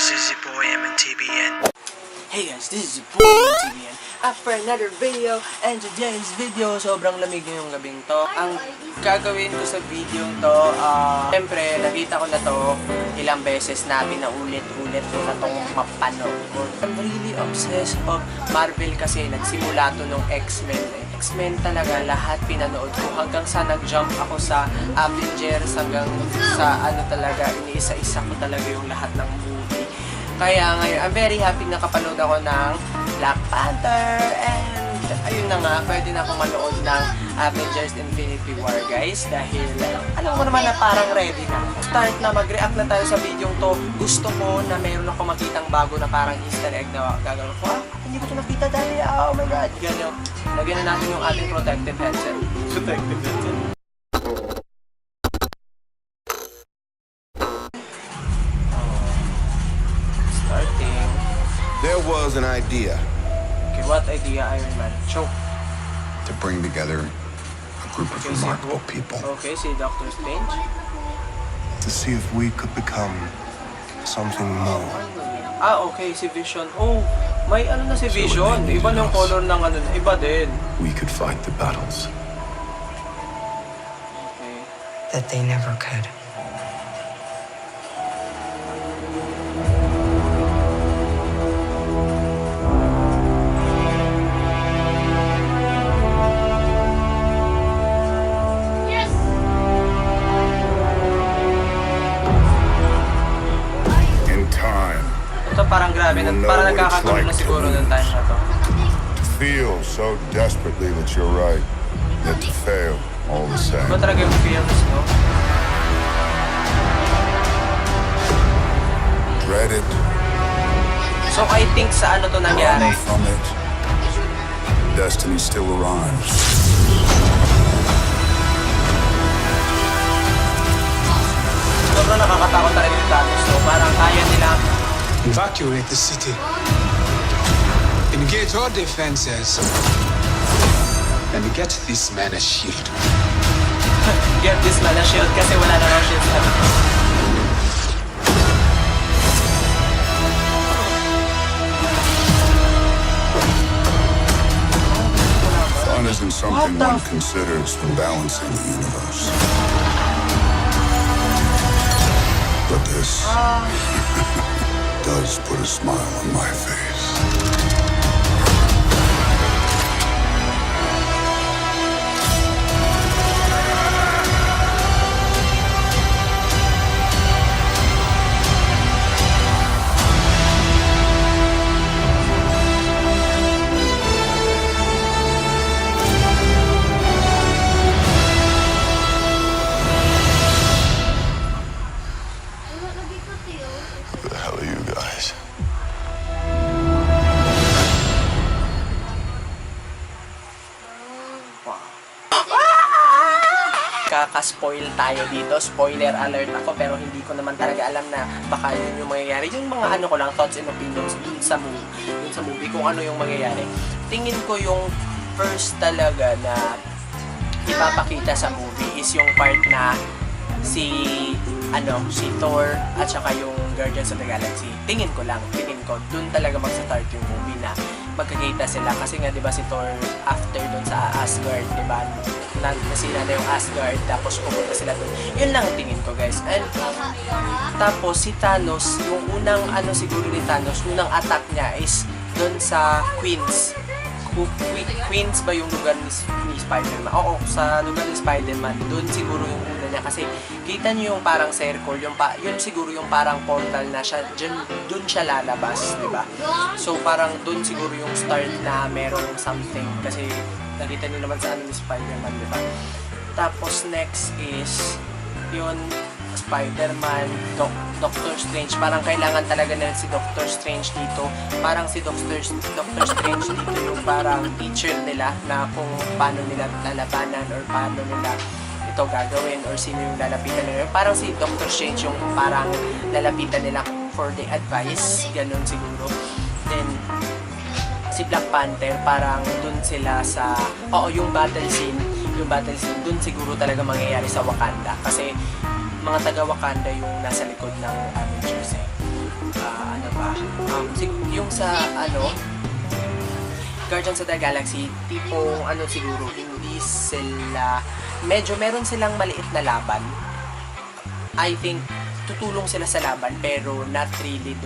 This is your boy MNTBN. Hey guys, this is your boy MNTBN. Up for another video, and today's video, sobrang lamig ngayong gabing to. Ang gagawin ko sa video to, siyempre, nakita ko na to ilang beses na pinaulit-ulit ko na tong mapanood. I'm really obsessed of Marvel kasi nagsimula to nung X-Men. X-Men talaga, lahat pinanood ko hanggang sa nag-jump ako sa Avengers, hanggang sa ano talaga, iniisa-isa ko talaga yung lahat ng movie. Kaya ngayon, I'm very happy na kapanood ako ng Black Panther, and ayun na nga, pwede na akong manood ng Avengers Infinity War, guys, dahil alam ko naman na parang ready na. Start na, mag-react na tayo sa video to. Gusto ko na meron ako makitang bago na parang easter egg na gagawin ko. Hindi ko ito nakita dahil, oh my god, gano'n. Lagyan na natin yung ating protective headset. Starting. There was an idea Okay, what idea, Iron Man? Show. to bring together a group of Okay, remarkable people Okay, si Doctor Strange. to see if we could become something more. Okay, si Vision. Oh, may ano na si Vision. Iba ng color ng ano, iba din. We could fight the battles Okay. that they never could. in time. Ito parang grabe, parang nagkakagulo na siguro ng time na to. To feel so desperately that you're right, yet to fail all the same. Iba talaga yung feels, no? Dreaded, So I think sa ano to nangyari. run from it. Destiny still arrives. Sobrang nakakatakot talaga yung Thanos. So parang kaya nila Evacuate the city. Engage all defenses. And get this man a shield. get this man a shield kasi wala na raw shield sa Fun isn't something the one considers when balancing the universe. But this does put a smile on my face. Who the hell are you guys? Kaka-spoil tayo dito. Spoiler alert ako, pero hindi ko naman talaga alam na baka yun yung mangyayari. Yung mga ano ko lang, thoughts and opinions dun sa movie, kung ano yung mangyayari. Tingin ko yung first talaga na ipapakita sa movie is yung part na si Thor at saka yung Guardians of the Galaxy. Tingin ko, dun talaga mag-start yung movie na magkakita sila. Kasi nga, di ba, si Thor after dun sa Asgard, di ba, nasira na yung Asgard, tapos pupunta sila dun. Yun lang ang tingin ko, guys. And tapos si Thanos, yung unang siguro ni Thanos, unang attack niya is dun sa Queens. Queens ba yung lugar ni Spider-Man? Oo, sa lugar ni Spider-Man, dun siguro yung una niya. Kasi kita niyo yung parang circle, yun siguro yung parang portal na siya, dun siya lalabas, di ba? So parang dun siguro yung start na merong something. Kasi nakita niyo naman sa ano ni Spider-Man, di ba? Tapos next is yun, Spider-Man, Doctor Strange. Parang kailangan talaga na si Doctor Strange dito. Parang si Doctor Strange dito yung parang teacher nila na kung paano nila lalabanan or paano nila ito gagawin or sino yung lalapitan nila. Parang si Doctor Strange yung parang lalapitan nila for the advice. Ganun siguro. Then, si Black Panther, parang dun sila sa, yung battle scene, dun siguro talaga mangyayari sa Wakanda. Kasi mga taga Wakanda yung nasa likod ng Avengers eh. Ano ba? Yung sa Guardians of the Galaxy, tipong siguro, hindi sila, medyo meron silang maliit na laban. I think, tutulong sila sa laban, pero not really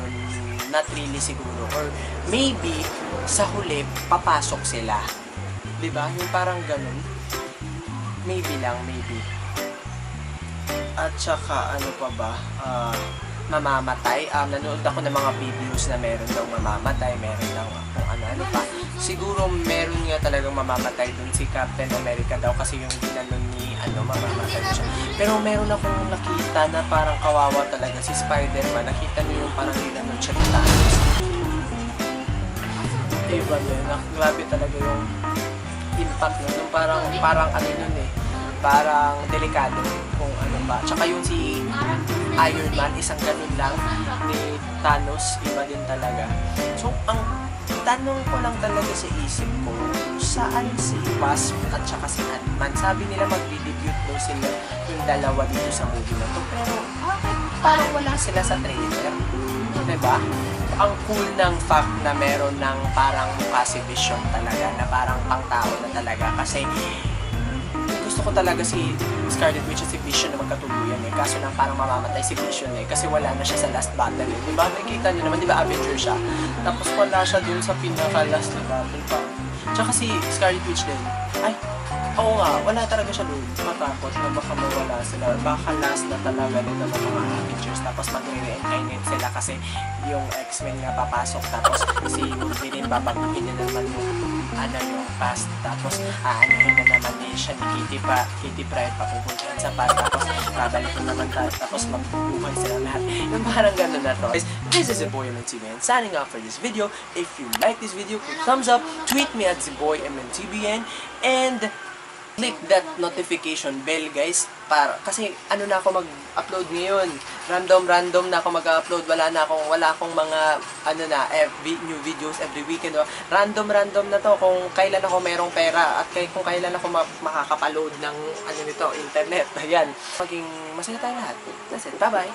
siguro. Or maybe, sa huli, papasok sila. Diba? Yung parang ganun. Maybe lang, maybe. At saka, ano pa ba? Mamamatay. Nanood ako ng mga videos na meron daw mamamatay, meron daw kung ano pa. Siguro meron nga talagang mamamatay dun si Captain America daw kasi yung ginanon ni mamamatay siya. Pero meron akong nakita na parang kawawa talaga si Spider-Man. Nakita niyo yung parang ginanon siya ni Thanos. Diba yun? Grabe talaga yung impact nun. Yung parang ano yun parang delikado kung ano ba. Tsaka yung si Iron Man, isang ganun lang ni Thanos, iba din talaga. So, ang tanong ko lang talaga sa isip ko, saan si Wasp at saka si Ant-Man? Sabi nila mag-debut daw sila yung dalawa dito sa movie na to. Pero, parang wala sila sa trailer. Diba? Ang cool ng fact na meron ng parang mukha si Vision talaga, na parang pang-tao na talaga. Kasi, gusto ko talaga si Scarlet Witch at si Vision na magkatuluyan kaso lang parang mamamatay si Vision kasi wala na siya sa last battle diba? Nakikita niyo naman, diba Avenger siya? Tapos wala siya dun sa pinaka-last na battle pa. Tsaka si Scarlet Witch din, oo nga, wala talaga siya dun. Matakot na baka mawala sila. Baka last na talaga nito ng mga Avengers. Tapos mag-reincarnate sila kasi yung X-Men nga papasok. Tapos si Wolverine babaguhin niya naman yung past. Tapos aanahin na naman siya ni Kitty Pryde papupuntahan sa past. Tapos babalikin naman tayo. Tapos magbubuhay sila lahat. Yung parang gano'n na to. This is Ziboy MNTBN signing off for this video. If you like this video, click thumbs up. Tweet me at Ziboy MNTBN. And click that notification bell guys kasi na ako mag-upload ngayon, random na ako mag-upload, wala akong mga new videos every weekend, random na to kung kailan ako merong pera at kung kailan ako makakapaload ng nito internet. Ayan, maging masaya tayo lahat. That's it, bye bye.